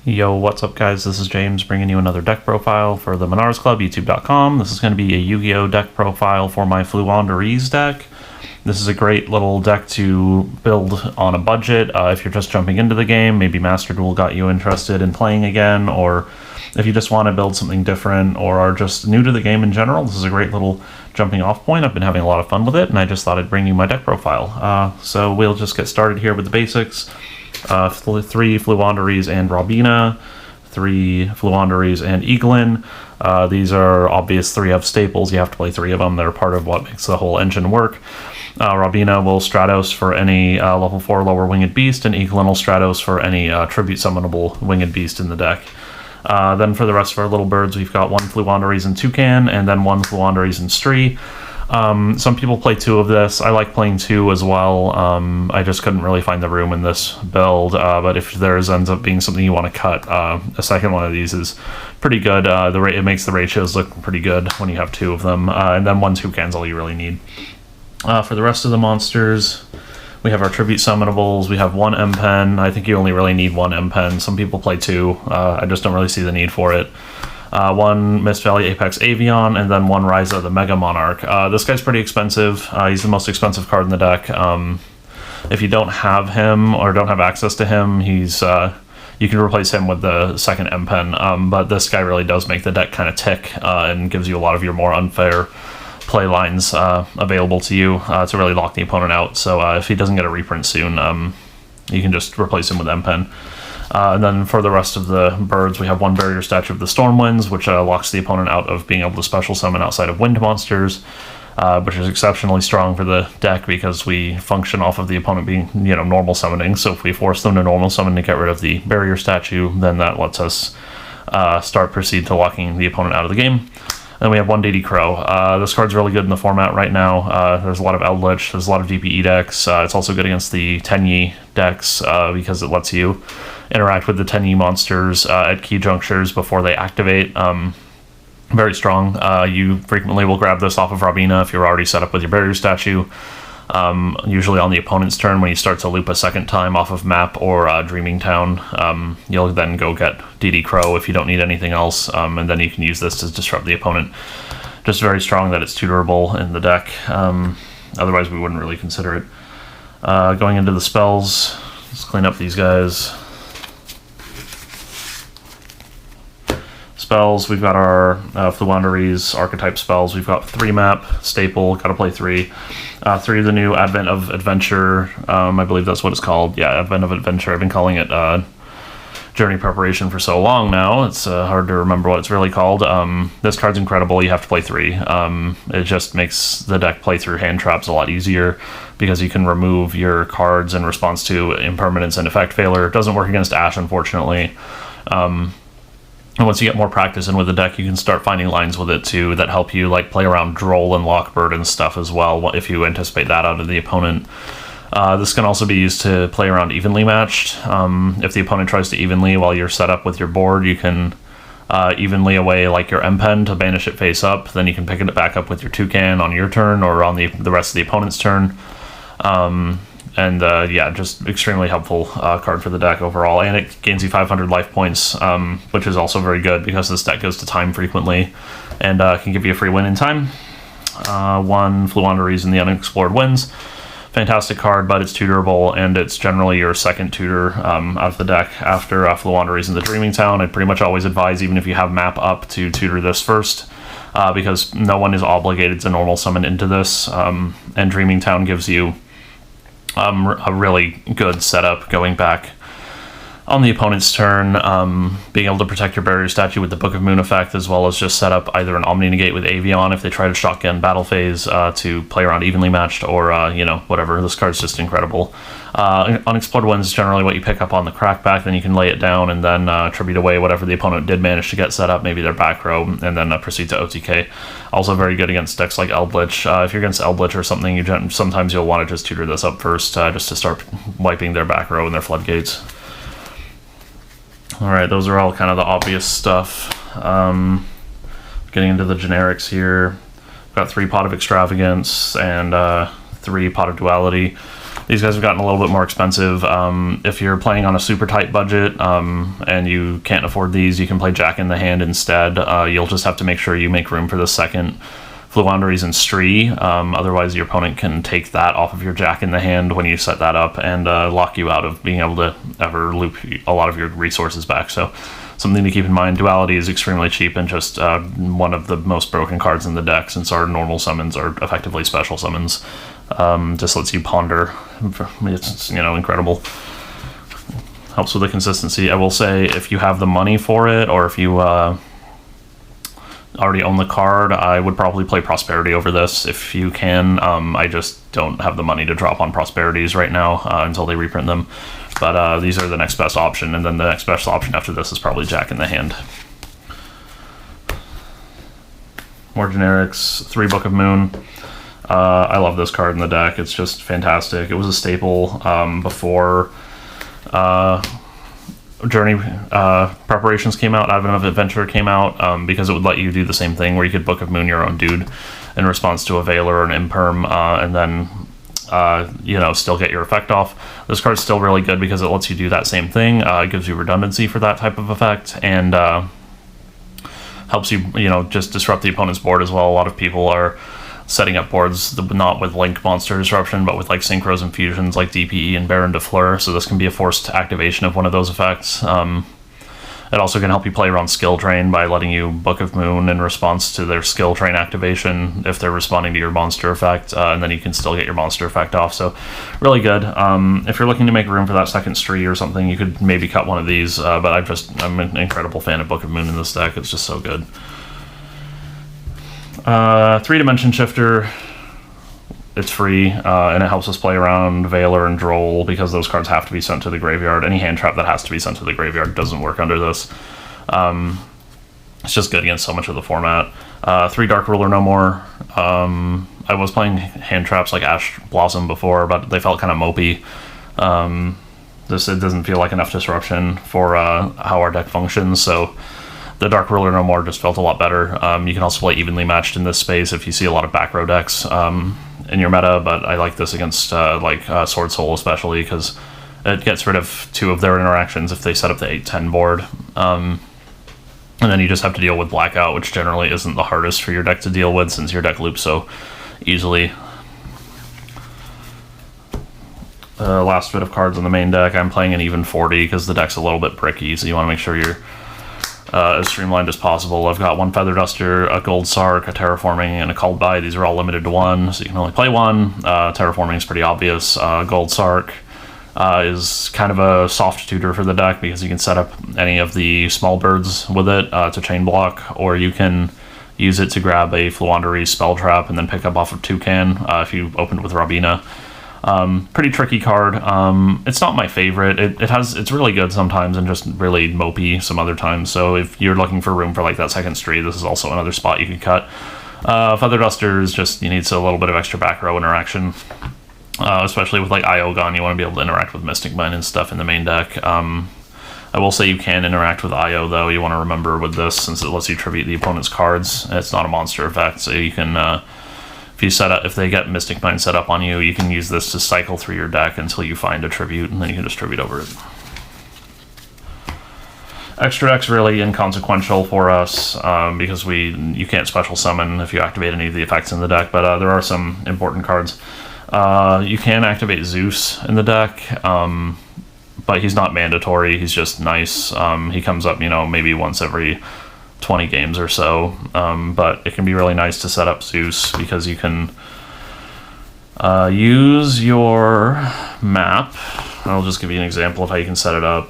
Yo, what's up guys? This is James bringing you another deck profile for the Monaresclub, youtube.com. This is going to be a Yu-Gi-Oh! Deck profile for my Floowandereeze deck. This is a great little deck to build on a budget if you're just jumping into the game. Maybe Master Duel got you interested in playing again, or if you just want to build something different or are just new to the game in general. This is a great little jumping off point. I've been having a lot of fun with it, and I just thought I'd bring you my deck profile. So we'll just get started here with the basics. 3 Floowandereeze and Robina, 3 Floowandereeze and Eaglin. These are obvious 3F staples. You have to play 3 of them. They're part of what makes the whole engine work. Robina will Stratos for any level 4 lower winged beast, and Eaglin will Stratos for any tribute summonable winged beast in the deck. Then for the rest of our little birds, we've got 1 Floowandereeze and Toucan, and then 1 Floowandereeze and Stree. Some people play 2 of this. I like playing 2 as well. I just couldn't really find the room in this build, but if there's ends up being something you want to cut, a second one of these is pretty good. It makes the ratios look pretty good when you have 2 of them, and then 1 Toucan's all you really need. For the rest of the monsters, we have our tribute summonables. We have 1 M-Pen. I think you only really need 1 M-Pen. Some people play 2. I just don't really see the need for it. 1 Mist Valley Apex Avion, and then 1 Ryza the Mega Monarch. This guy's pretty expensive. He's the most expensive card in the deck. If you don't have him or don't have access to him, he's you can replace him with the second M-Pen, but this guy really does make the deck kind of tick and gives you a lot of your more unfair play lines available to you to really lock the opponent out. So if he doesn't get a reprint soon, you can just replace him with M-Pen. And then for the rest of the birds, we have 1 Barrier Statue of the Stormwinds, which locks the opponent out of being able to special summon outside of wind monsters, which is exceptionally strong for the deck because we function off of the opponent being, normal summoning. So if we force them to normal summon to get rid of the Barrier Statue, then that lets us proceed to locking the opponent out of the game. Then we have 1 DD Crow. This card's really good in the format right now. There's a lot of Eldritch, there's a lot of DPE decks. It's also good against the Tenyi decks because it lets you interact with the Tenyi monsters at key junctures before they activate. Very strong. You frequently will grab this off of Robina if you're already set up with your Barrier Statue. Usually on the opponent's turn, when you start to loop a second time off of map or Dreaming Town, you'll then go get DD Crow if you don't need anything else, and then you can use this to disrupt the opponent. Just very strong that it's tutorable in the deck. Otherwise we wouldn't really consider it. Going into the spells, let's clean up these guys. Spells, we've got our Floowandereeze archetype spells. We've got 3 map, staple, gotta play 3. 3 of the new Advent of Adventure, I believe that's what it's called. Yeah, Advent of Adventure. I've been calling it Journey Preparation for so long now. It's hard to remember what it's really called. This card's incredible. You have to play 3. It just makes the deck play through hand traps a lot easier because you can remove your cards in response to impermanence and effect failure. It doesn't work against Ash, unfortunately. And once you get more practice in with the deck, you can start finding lines with it too that help you play around Droll and Lockbird and stuff as well if you anticipate that out of the opponent. This can also be used to play around evenly matched. If the opponent tries to evenly while you're set up with your board, you can evenly away your M-Pen to banish it face up. Then you can pick it back up with your Toucan on your turn or on the rest of the opponent's turn. Yeah, just extremely helpful card for the deck overall, and it gains you 500 life points, which is also very good because this deck goes to time frequently and can give you a free win in time. 1 Floowandereeze in the Unexplored Winds. Fantastic card, but it's tutorable, and it's generally your second tutor out of the deck after Floowandereeze in the Dreaming Town. I'd pretty much always advise, even if you have map up, to tutor this first, because no one is obligated to normal summon into this, and Dreaming Town gives you a really good setup going back on the opponent's turn, being able to protect your Barrier Statue with the Book of Moon effect, as well as just set up either an Omni Negate with Avion if they try to shotgun battle phase to play around evenly matched, or whatever. This card's just incredible. Unexplored Winds is generally what you pick up on the crackback, then you can lay it down and then tribute away whatever the opponent did manage to get set up, maybe their back row, and then proceed to OTK. Also very good against decks like Eldritch. If you're against Eldritch or something, sometimes you'll want to just tutor this up first, just to start wiping their back row and their floodgates. Alright, those are all kind of the obvious stuff. Getting into the generics here. Got 3 Pot of Extravagance and 3 Pot of Duality. These guys have gotten a little bit more expensive. If you're playing on a super tight budget and you can't afford these, you can play Jack in the Hand instead. You'll just have to make sure you make room for the second Floowandereeze and Stree. Otherwise, your opponent can take that off of your Jack in the Hand when you set that up and lock you out of being able to ever loop a lot of your resources back. So something to keep in mind. Duality is extremely cheap and just one of the most broken cards in the deck, since our normal summons are effectively special summons. Just lets you ponder. It's, you know, incredible. Helps with the consistency. I will say, if you have the money for it, or if you already own the card, I would probably play Prosperity over this if you can. I just don't have the money to drop on Prosperities right now until they reprint them. But these are the next best option, and then the next best option after this is probably Jack in the Hand. More generics. 3 Book of Moon. I love this card in the deck. It's just fantastic. It was a staple before Journey preparations came out. Advent of Adventure came out, because it would let you do the same thing where you could Book of Moon your own dude in response to a Veiler or an Imperm, and then you know, still get your effect off. This card's still really good because it lets you do that same thing. It gives you redundancy for that type of effect, and helps you, you know, just disrupt the opponent's board as well. A lot of people are setting up boards not with Link Monster Disruption, but with like Synchros and Fusions like DPE and Baron de Fleur, so this can be a forced activation of one of those effects. It also can help you play around Skill Train by letting you Book of Moon in response to their Skill Train activation if they're responding to your monster effect, and then you can still get your monster effect off. So really good. If you're looking to make room for that second Stree or something, you could maybe cut one of these, but I'm an incredible fan of Book of Moon in this deck. It's just so good. 3-Dimension Shifter. It's free, and it helps us play around Veiler and Droll, because those cards have to be sent to the graveyard. Any hand trap that has to be sent to the graveyard doesn't work under this. It's just good against so much of the format. 3 Dark Ruler No More. I was playing hand traps like Ash Blossom before, but they felt kind of mopey. It doesn't feel like enough disruption for how our deck functions, so the Dark Ruler No More just felt a lot better. You can also play Evenly Matched in this space if you see a lot of back row decks in your meta, but I like this against Sword Soul especially, because it gets rid of 2 of their interactions if they set up the 8-10 board. And then you just have to deal with Blackout, which generally isn't the hardest for your deck to deal with, since your deck loops so easily. Last bit of cards on the main deck. I'm playing an even 40 because the deck's a little bit bricky, so you want to make sure you're as streamlined as possible. I've got 1 Feather Duster, a Gold Sark, a Terraforming, and a Called By. These are all limited to 1, so you can only play 1. Terraforming is pretty obvious. Gold Sark is kind of a soft tutor for the deck, because you can set up any of the small birds with it to chain block, or you can use it to grab a Floowandereeze spell trap and then pick up off of Toucan if you opened with Rabina. Pretty tricky card. It's not my favorite. It's really good sometimes and just really mopey some other times. So if you're looking for room for like that second Stree, this is also another spot you could cut. Feather Duster is just, you need a little bit of extra back row interaction, especially with like IO gone. You want to be able to interact with Mystic Mine and stuff in the main deck. I will say you can interact with IO though. You want to remember with this, since it lets you tribute the opponent's cards. It's not a monster effect, so you can. If they get Mystic Mine set up on you, you can use this to cycle through your deck until you find a tribute, and then you can just tribute over it. Extra deck's really inconsequential for us, because you can't special summon if you activate any of the effects in the deck, but there are some important cards. You can activate Zeus in the deck, but he's not mandatory. He's just nice. He comes up, maybe once every 20 games or so, but it can be really nice to set up Zeus, because you can use your map. I'll just give you an example of how you can set it up.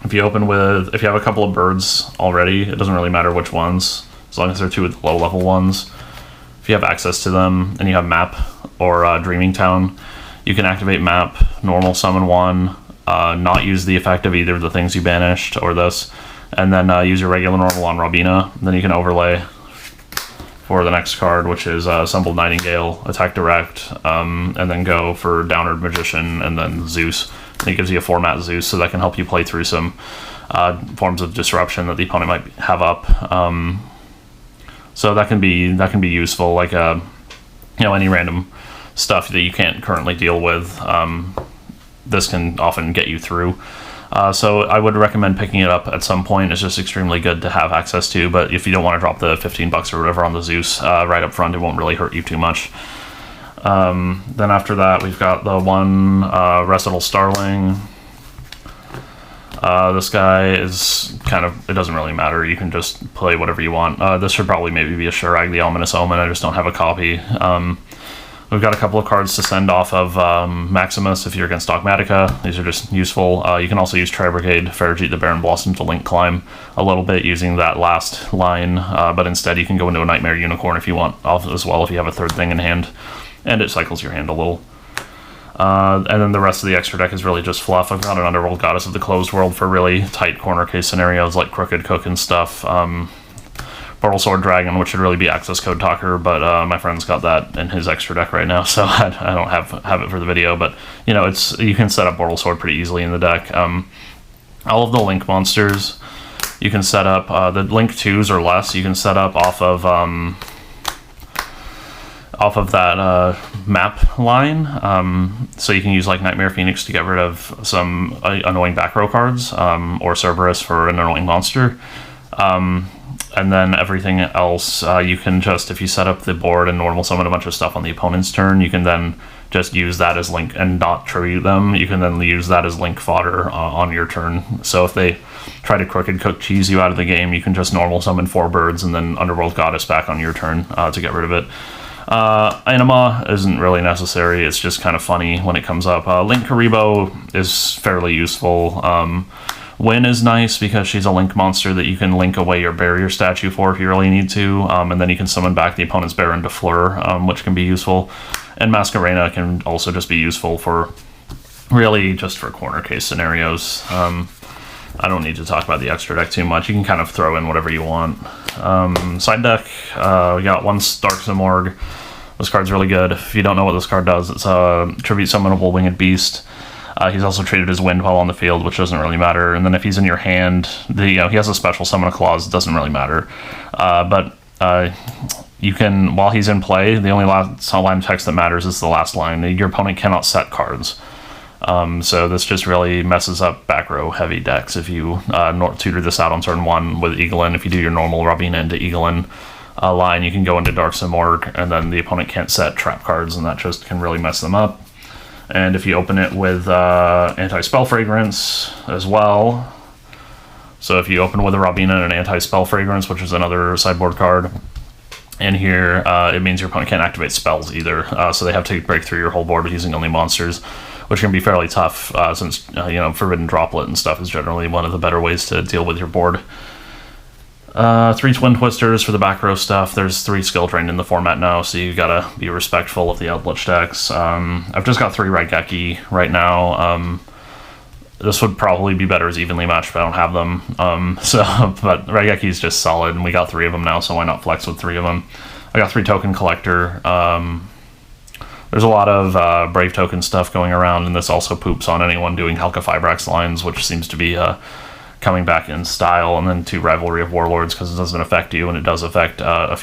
If you have a couple of birds already, it doesn't really matter which ones, as long as they're 2 of the low level ones. If you have access to them and you have map or Dreaming Town, you can activate map, normal summon 1, not use the effect of either of the things you banished or this, and then use your regular normal on Rabina. Then you can overlay for the next card, which is Assembled Nightingale, attack direct, and then go for Downward Magician and then Zeus. And it gives you a format Zeus, so that can help you play through some forms of disruption that the opponent might have up. So that can be useful, like any random stuff that you can't currently deal with, this can often get you through. So I would recommend picking it up at some point. It's just extremely good to have access to, but if you don't want to drop the 15 bucks or whatever on the Zeus right up front, it won't really hurt you too much. Then after that, we've got the one Recital Starling. This guy is kind of, it doesn't really matter. You can just play whatever you want. This should probably maybe be a Shurag the Ominous Omen. I just don't have a copy. We've got a couple of cards to send off of Maximus if you're against Dogmatica. These are just useful. You can also use Tri-Brigade, Ferrijit the Baron Blossom to link climb a little bit using that last line, but instead you can go into a Nightmare Unicorn if you want as well, if you have a third thing in hand, and it cycles your hand a little. And then the rest of the extra deck is really just fluff. I've got an Underworld Goddess of the Closed World for really tight corner case scenarios like Crooked Cook and stuff. Portal Sword Dragon, which should really be Access Code Talker, but my friend's got that in his extra deck right now, so I don't have it for the video. But you know, you can set up Portal Sword pretty easily in the deck. All of the Link monsters you can set up. The Link 2s or less you can set up off of that map line. So you can use like Nightmare Phoenix to get rid of some annoying back row cards, or Cerberus for an annoying monster. And then everything else, you can just, if you set up the board and normal summon a bunch of stuff on the opponent's turn, you can then just use that as link and not tribute them. You can then use that as link fodder on your turn. So if they try to Crooked Cook cheese you out of the game, you can just normal summon 4 birds and then Underworld Goddess back on your turn to get rid of it. Anima isn't really necessary. It's just kind of funny when it comes up. Link Karibo is fairly useful. Wynn is nice because she's a link monster that you can link away your barrier statue for if you really need to, and then you can summon back the opponent's Baron to Fleur, which can be useful. And Masquerena can also just be useful for really just for corner case scenarios. I don't need to talk about the extra deck too much. You can kind of throw in whatever you want. Side deck, we got one Dark Zamorg. This card's really good. If you don't know what this card does, it's a tribute summonable winged beast. He's also treated as wind while on the field, which doesn't really matter. And then if he's in your hand, he has a special summon a clause. It doesn't really matter. But you can, while he's in play, the only line of text that matters is the last line. Your opponent cannot set cards. So this just really messes up back row heavy decks. If you tutor this out on turn 1 with Eaglin, if you do your normal Robina into Eaglin line, you can go into Dark Zamorg, and then the opponent can't set trap cards, and that just can really mess them up. And if you open it with Anti-Spell Fragrance as well, so if you open with a Robina and an Anti-Spell Fragrance, which is another sideboard card, in here, it means your opponent can't activate spells either, so they have to break through your whole board using only monsters, which can be fairly tough, since Forbidden Droplet and stuff is generally one of the better ways to deal with your board. 3 Twin Twisters for the back row stuff. There's 3 skill trained in the format now, so you gotta be respectful of the Eldritch decks. I've just got 3 Raigeki right now. This would probably be better as evenly matched, but I don't have them. But Raigeki is just solid, and we got 3 of them now, so why not flex with 3 of them? I got 3 Token Collector. There's a lot of Brave Token stuff going around, and this also poops on anyone doing Helka Fibrax lines, which seems to be coming back in style. And then 2 Rivalry of Warlords, because it doesn't affect you, and it does affect a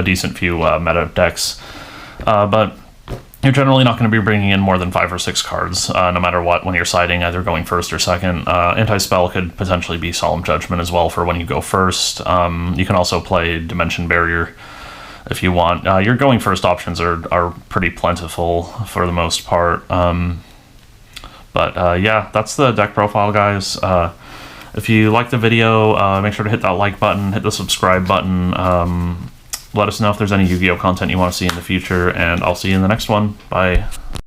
decent few meta decks. But you're generally not going to be bringing in more than 5 or 6 cards, no matter what, when you're siding, either going first or second. Anti-Spell could potentially be Solemn Judgment as well for when you go first. You can also play Dimension Barrier if you want. Your going first options are pretty plentiful for the most part. But yeah, that's the deck profile, guys. If you like the video, make sure to hit that like button, hit the subscribe button. Let us know if there's any Yu-Gi-Oh content you want to see in the future, and I'll see you in the next one. Bye.